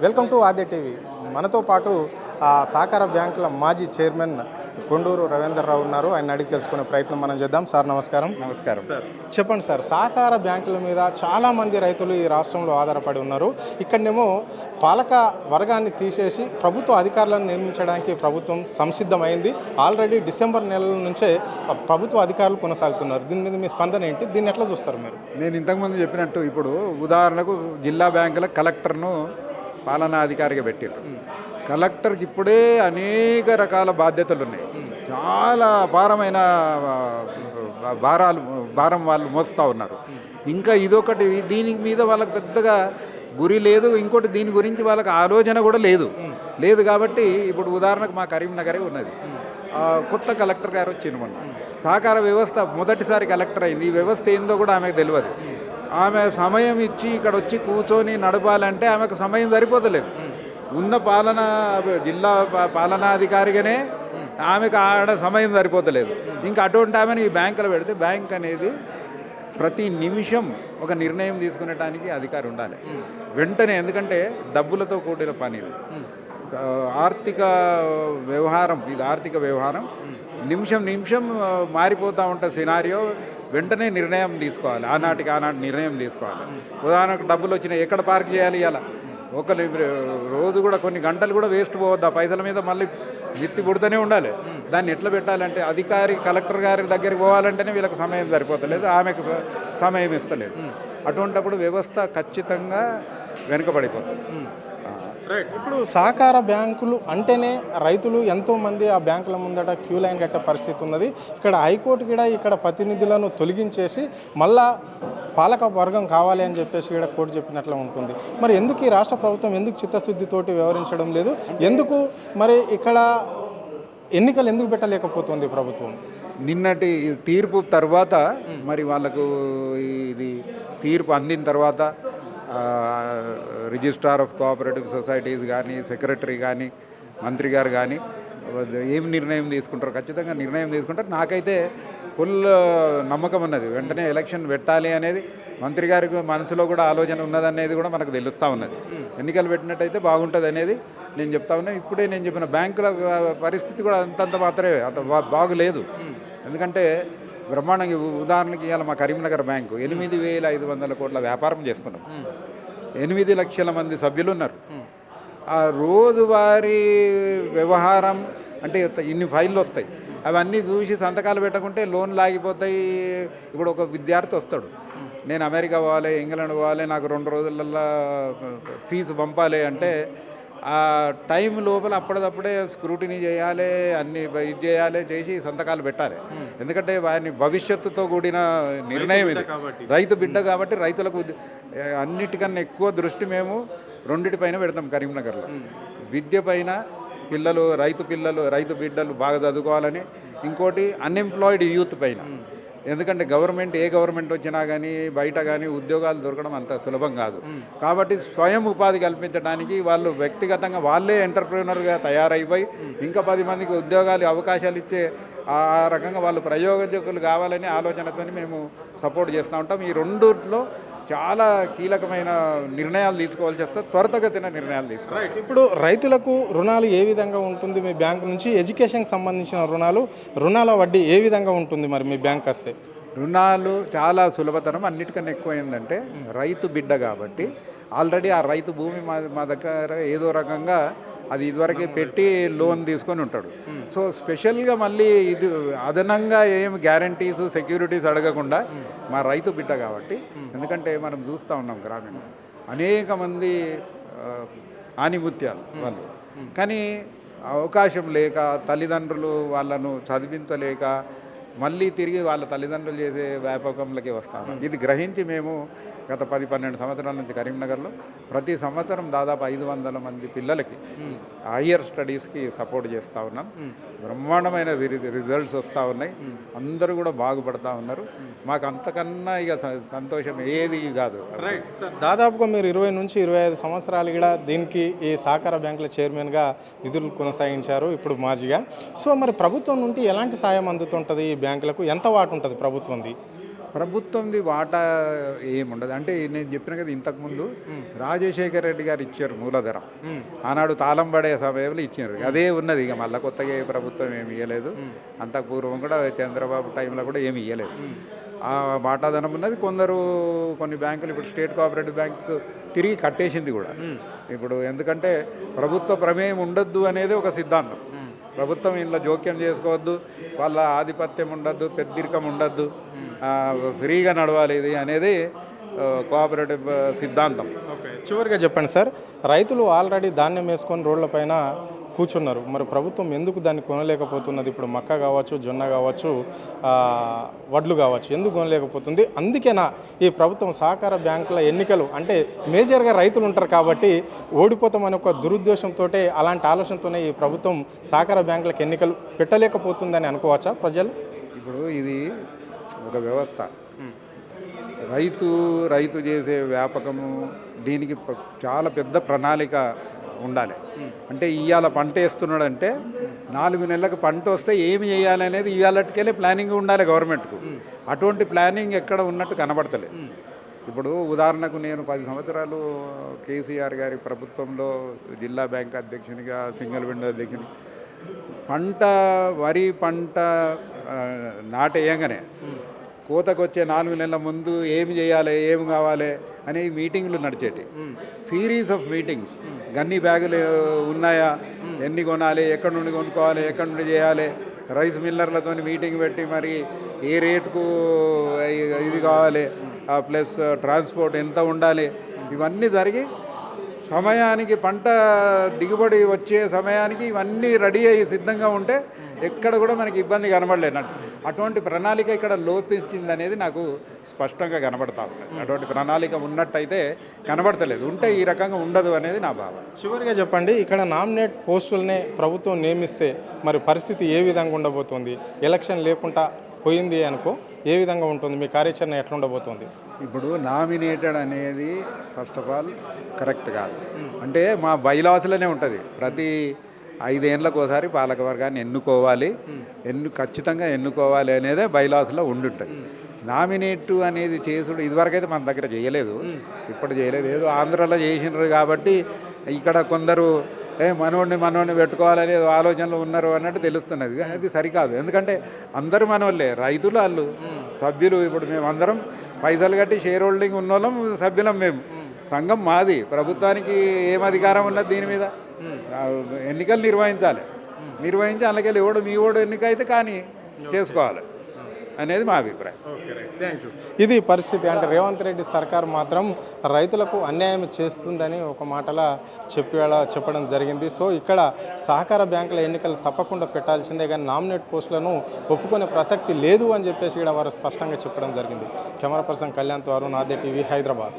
Welcome to Aadya TV. మనతో పాటు సహకార బ్యాంకుల మాజీ చైర్మన్ కొండూరు రవీంద్రరావు ఉన్నారు. ఆయన అడిగి తెలుసుకునే ప్రయత్నం మనం చేద్దాం. సార్ నమస్కారం. నమస్కారం సార్ చెప్పండి సార్, సహకార బ్యాంకుల మీద చాలామంది రైతులు ఈ రాష్ట్రంలో ఆధారపడి ఉన్నారు. ఇక్కడనేమో పాలక వర్గాన్ని తీసేసి ప్రభుత్వ అధికారులను నియమించడానికి ప్రభుత్వం సంసిద్ధమైంది. ఆల్రెడీ డిసెంబర్ నెల నుంచే ప్రభుత్వ అధికారులు కొనసాగుతున్నారు. దీని మీద మీ స్పందన ఏంటి? దీన్ని ఎట్లా చూస్తారు మీరు? నేను ఇంతకుముందు చెప్పినట్టు ఇప్పుడు ఉదాహరణకు జిల్లా బ్యాంకుల కలెక్టర్ను పాలనాధికారిగా పెట్టారు. కలెక్టర్కి ఇప్పుడే అనేక రకాల బాధ్యతలు ఉన్నాయి. చాలా భారమైన భారం వాళ్ళు మోస్తూ ఉన్నారు. ఇంకా ఇదొకటి, దీని మీద వాళ్ళకి పెద్దగా గురి లేదు. ఇంకోటి దీని గురించి వాళ్ళకి ఆలోచన కూడా లేదు కాబట్టి ఇప్పుడు ఉదాహరణకు మా కరీంనగరే ఉన్నది. కొత్త కలెక్టర్ గారు వచ్చింది మొన్న. సహకార వ్యవస్థ మొదటిసారి కలెక్టర్ అయింది. ఈ వ్యవస్థ ఏందో కూడా ఆమెకు తెలియదు. ఆమె సమయం ఇచ్చి ఇక్కడ వచ్చి కూర్చొని నడపాలంటే ఆమెకు సమయం సరిపోతలేదు. ఉన్న జిల్లా పాలనాధికారిగానే ఆమెకు ఆడ సమయం సరిపోతలేదు. ఇంకా అటువంటి ఆమెను ఈ బ్యాంకులో పెడితే బ్యాంక్ అనేది ప్రతి నిమిషం ఒక నిర్ణయం తీసుకునేటానికి అధికారం ఉండాలి వెంటనే. ఎందుకంటే డబ్బులతో కూడిన పని ఇది. ఆర్థిక వ్యవహారం నిమిషం మారిపోతూ ఉంటుంది సినారియో. వెంటనే నిర్ణయం తీసుకోవాలి. ఆనాటి నిర్ణయం తీసుకోవాలి. ఉదాహరణకు డబ్బులు వచ్చినాయి, ఎక్కడ పార్క్ చేయాలి? ఇలా ఒక రోజు కూడా కొన్ని గంటలు కూడా వేస్ట్ పోవద్దు. పైసల మీద మళ్ళీ విత్తి పుడుతూనే ఉండాలి. దాన్ని ఎట్లా పెట్టాలంటే కలెక్టర్ గారి దగ్గరికి పోవాలంటేనే వీళ్ళకి సమయం సరిపోతలేదు, ఆమెకు సమయం ఇస్తలేదు. అటువంటిప్పుడు వ్యవస్థ ఖచ్చితంగా వెనుకబడిపోతుంది. ఇప్పుడు సహకార బ్యాంకులు అంటేనే రైతులు ఎంతోమంది ఆ బ్యాంకుల ముందట క్యూ లైన్ కట్టే పరిస్థితి ఉన్నది. ఇక్కడ హైకోర్టు కూడా ఇక్కడ ప్రతినిధులను తొలగించేసి మళ్ళా పాలక వర్గం కావాలి అని చెప్పేసి ఇక్కడ కోర్టు చెప్పినట్లు ఉంటుంది. మరి ఎందుకు ఈ రాష్ట్ర ప్రభుత్వం ఎందుకు చిత్తశుద్ధితోటి వ్యవహరించడం లేదు? ఎందుకు మరి ఇక్కడ ఎన్నికలు ఎందుకు పెట్టలేకపోతుంది ప్రభుత్వం? నిన్నటి తీర్పు తర్వాత మరి వాళ్ళకు ఇది తీర్పు అందిన తర్వాత రిజిస్ట్రార్ ఆఫ్ కోఆపరేటివ్ సొసైటీస్ కానీ, సెక్రటరీ కానీ, మంత్రి గారు కానీ ఏం నిర్ణయం తీసుకుంటారో ఖచ్చితంగా నిర్ణయం తీసుకుంటారు. నాకైతే ఫుల్ నమ్మకం ఉన్నది. వెంటనే ఎలక్షన్ పెట్టాలి అనేది మంత్రి గారికి మనసులో కూడా ఆలోచన ఉన్నదనేది కూడా మనకు తెలుస్తూ ఉన్నది. ఎన్నికలు పెట్టినట్టయితే బాగుంటుంది అనేది నేను చెప్తా ఉన్నా. ఇప్పుడే నేను చెప్పిన బ్యాంకుల పరిస్థితి కూడా అంతంత మాత్రమే, అంత బాగులేదు. ఎందుకంటే బ్రహ్మాండంగా ఉదాహరణకి ఇవాళ మా కరీంనగర్ బ్యాంకు 8,500 కోట్ల వ్యాపారం చేసుకున్నాం. 8 లక్షల మంది సభ్యులు ఉన్నారు. ఆ రోజువారీ వ్యవహారం అంటే ఇన్ని ఫైళ్ళు వస్తాయి. అవన్నీ చూసి సంతకాలు పెట్టకుంటే లోన్లు ఆగిపోతాయి. ఇప్పుడు ఒక విద్యార్థి వస్తాడు, నేను అమెరికా పోవాలి, ఇంగ్లాండ్ పోవాలి, నాకు 2 రోజులల్లో ఫీజు పంపాలి అంటే ఆ టైం లోపల అప్పటిదప్పుడే స్క్రూటినీ చేయాలి, అన్ని ఇది చేసి సంతకాలు పెట్టాలి. ఎందుకంటే వారిని భవిష్యత్తుతో కూడిన నిర్ణయం ఇది. రైతు బిడ్డ కాబట్టి రైతులకు అన్నిటికన్నా ఎక్కువ దృష్టి మేము రెండిటిపైన పెడతాం కరీంనగర్లో. విద్య పైన రైతు బిడ్డలు బాగా చదువుకోవాలని, ఇంకోటి అన్ఎంప్లాయిడ్ యూత్ పైన. ఎందుకంటే ఏ గవర్నమెంట్ వచ్చినా కానీ బయట కానీ ఉద్యోగాలు దొరకడం అంత సులభం కాదు. కాబట్టి స్వయం ఉపాధి కల్పించడానికి వాళ్ళు వ్యక్తిగతంగా వాళ్ళే ఎంటర్ప్రీనర్గా తయారైపోయి ఇంకా 10 మందికి అవకాశాలు ఇచ్చే ఆ రకంగా వాళ్ళు ప్రయోజకులు కావాలని ఆలోచనతో మేము సపోర్ట్ చేస్తూ ఉంటాం. ఈ రెండిట్లో చాలా కీలకమైన నిర్ణయాలు తీసుకోవాల్సి వస్తే త్వరితగతిన నిర్ణయాలు తీసుకోవాలి. ఇప్పుడు రైతులకు రుణాలు ఏ విధంగా ఉంటుంది మీ బ్యాంకు నుంచి? ఎడ్యుకేషన్కి సంబంధించిన రుణాల వడ్డీ ఏ విధంగా ఉంటుంది మరి మీ బ్యాంక్ వస్తే? రుణాలు చాలా సులభతరం. అన్నిటికన్నా ఎక్కువ ఏంటంటే రైతు బిడ్డ కాబట్టి ఆల్రెడీ ఆ రైతు భూమి మా దగ్గర ఏదో రకంగా అది ఇదివరకే పెట్టి లోన్ తీసుకొని ఉంటాడు. సో స్పెషల్గా మళ్ళీ ఇది అదనంగా ఏం గ్యారంటీస్ సెక్యూరిటీస్ అడగకుండా మా రైతు బిడ్డ కాబట్టి. ఎందుకంటే మనం చూస్తూ ఉన్నాం గ్రామీణ అనేక మంది ఆనిముత్యాలు వాళ్ళు, కానీ అవకాశం లేక తల్లిదండ్రులు వాళ్ళను చదివించలేక మళ్ళీ తిరిగి వాళ్ళ తల్లిదండ్రులు చేసే వ్యాపకంలోకి వస్తాము. ఇది గ్రహించి మేము గత 10-12 సంవత్సరాల నుంచి కరీంనగర్లో ప్రతి సంవత్సరం దాదాపు 500 మంది పిల్లలకి హయ్యర్ స్టడీస్కి సపోర్ట్ చేస్తూ ఉన్నాం. బ్రహ్మాండమైన రిజల్ట్స్ వస్తూ ఉన్నాయి. అందరూ కూడా బాగుపడతా ఉన్నారు. మాకు అంతకన్నా ఇక సంతోషం ఏది కాదు. రైట్ సార్, దాదాపుగా మీరు 20 నుంచి 25 సంవత్సరాలు కూడా దీనికి ఈ సహకార బ్యాంకుల చైర్మన్గా విధులు కొనసాగించారు, ఇప్పుడు మాజీగా. సో మరి ప్రభుత్వం నుండి ఎలాంటి సాయం అందుతుంటుంది ఈ బ్యాంకులకు? ఎంత వాటు ఉంటుంది ప్రభుత్వంది? ప్రభుత్వంది వాటా ఏముండదు. అంటే నేను చెప్పిన కదా ఇంతకుముందు రాజశేఖర రెడ్డి గారు ఇచ్చారు మూలధనం, ఆనాడు తాళం పడే సమయంలో ఇచ్చారు. అదే ఉన్నది. ఇక మళ్ళీ కొత్తగా ఏ ప్రభుత్వం ఏమి ఇవ్వలేదు. అంతకు పూర్వం కూడా చంద్రబాబు టైంలో కూడా ఏమి ఇవ్వలేదు. ఆ వాటాధనం ఉన్నది. కొన్ని బ్యాంకులు ఇప్పుడు స్టేట్ కోఆపరేటివ్ బ్యాంక్ తిరిగి కట్టేసింది కూడా ఇప్పుడు. ఎందుకంటే ప్రభుత్వ ప్రమేయం ఉండొద్దు అనేది ఒక సిద్ధాంతం. ప్రభుత్వం ఇంట్లో జోక్యం చేసుకోవద్దు, వాళ్ళ ఆధిపత్యం ఉండద్దు, పెద్దిరికం ఉండద్దు, ఫ్రీగా నడవాలి ఇది అనేది కోఆపరేటివ్ సిద్ధాంతం. ఓకే, చివరిగా చెప్పండి సార్, రైతులు ఆల్రెడీ ధాన్యం వేసుకొని రోడ్లపైన కూర్చున్నారు. మరి ప్రభుత్వం ఎందుకు దాన్ని కొనలేకపోతున్నది? ఇప్పుడు మక్క కావచ్చు, జొన్న కావచ్చు, వడ్లు కావచ్చు, ఎందుకు కొనలేకపోతుంది? అందుకేనా ఈ ప్రభుత్వం సహకార బ్యాంకుల ఎన్నికలు అంటే మేజర్గా రైతులు ఉంటారు కాబట్టి ఓడిపోతామని ఒక దురుద్దేశంతో, అలాంటి ఆలోచనతోనే ఈ ప్రభుత్వం సహకార బ్యాంకులకు ఎన్నికలు పెట్టలేకపోతుందని అనుకోవచ్చా ప్రజలు? ఇప్పుడు ఇది ఒక వ్యవస్థ. రైతు చేసే వ్యాపకము దీనికి చాలా పెద్ద ప్రణాళిక ఉండాలి. అంటే ఇవాళ పంట వేస్తున్నాడంటే 4 నెలలకు పంట వస్తే ఏమి చేయాలి అనేది ఇవాళకెళ్ళే ప్లానింగ్ ఉండాలి గవర్నమెంట్కు. అటువంటి ప్లానింగ్ ఎక్కడ ఉన్నట్టు కనబడతలేదు. ఇప్పుడు ఉదాహరణకు నేను 10 సంవత్సరాలు కేసీఆర్ గారి ప్రభుత్వంలో జిల్లా బ్యాంక్ అధ్యక్షునిగా, సింగిల్ విండో అధ్యక్షుని, వరి పంట నాటేయంగానే కోతకు వచ్చే 4 నెలల ముందు ఏమి చేయాలి, ఏమి కావాలి అనే మీటింగ్లు నడిచేటి. Series of meetings. గన్ని బ్యాగులు ఉన్నాయా, ఎన్ని కొనాలి, ఎక్కడి నుండి కొనుక్కోవాలి, ఎక్కడి నుండి చేయాలి, రైస్ మిల్లర్లతో మీటింగ్ పెట్టి మరి ఏ రేటుకు ఇది కావాలి, ప్లస్ ట్రాన్స్పోర్ట్ ఎంత ఉండాలి, ఇవన్నీ జరిగి సమయానికి పంట దిగుబడి వచ్చే సమయానికి ఇవన్నీ రెడీ అయ్యి సిద్ధంగా ఉంటే ఎక్కడ కూడా మనకి ఇబ్బంది కనబడలేదు. అటువంటి ప్రణాళిక ఇక్కడ లోపించింది అనేది నాకు స్పష్టంగా కనబడతా ఉంది. అటువంటి ప్రణాళిక ఉన్నట్టయితే కనబడతలేదు, ఉంటే ఈ రకంగా ఉండదు అనేది నా భావన. చివరిగా చెప్పండి, ఇక్కడ నామినేట్ పోస్టులనే ప్రభుత్వం నియమిస్తే మరి పరిస్థితి ఏ విధంగా ఉండబోతుంది? ఎలక్షన్ లేకుండా పోయింది అనుకో, ఏ విధంగా ఉంటుంది? మీ కార్యాచరణ ఎట్లా ఉండబోతుంది? ఇప్పుడు నామినేటెడ్ అనేది ఫస్ట్ ఆఫ్ ఆల్ కరెక్ట్ కాదు. అంటే మా బైలాస్లోనే ఉంటుంది, ప్రతి 5 ఏళ్ళకు ఒకసారి పాలకవర్గాన్ని ఎన్నుకోవాలి, ఖచ్చితంగా ఎన్నుకోవాలి అనేదే బైలాస్లో ఉండుంటుంది. నామినేట్ అనేది చేసుడు ఇదివరకైతే మన దగ్గర చేయలేదు, ఇప్పుడు చేయలేదు. ఏదో ఆంధ్రాలో చేసినారు కాబట్టి ఇక్కడ కొందరు మనోడిని పెట్టుకోవాలనే ఆలోచనలు ఉన్నారు అన్నట్టు తెలుస్తున్నది. అది సరికాదు. ఎందుకంటే అందరూ మనోళ్ళే, రైతులు వాళ్ళు సభ్యులు. ఇప్పుడు మేమందరం పైసలు కట్టి షేర్ హోల్డింగ్ ఉన్నోళ్ళం, సభ్యులం మేము. సంఘం మాది. ప్రభుత్వానికి ఏం అధికారం ఉన్నది దీని మీద? ఎన్నికలు నిర్వహించి అందుకెళ్ళి మీ ఓడు ఎన్నిక అయితే కానీ చేసుకోవాలి అనేది మా అభిప్రాయం. ఇది పరిస్థితి. అంటే రేవంత్ రెడ్డి సర్కార్ మాత్రం రైతులకు అన్యాయం చేస్తుందని ఒక మాటలా చెప్పడం జరిగింది. సో ఇక్కడ సహకార బ్యాంకుల ఎన్నికలు తప్పకుండా పెట్టాల్సిందే, కానీ నామినేట్ పోస్టులను ఒప్పుకునే ప్రసక్తి లేదు అని చెప్పేసి ఇక్కడ వారు స్పష్టంగా చెప్పడం జరిగింది. కెమెరా పర్సన్ కళ్యాణ్ తో అరుణ్, ఆద్య టీవీ, హైదరాబాద్.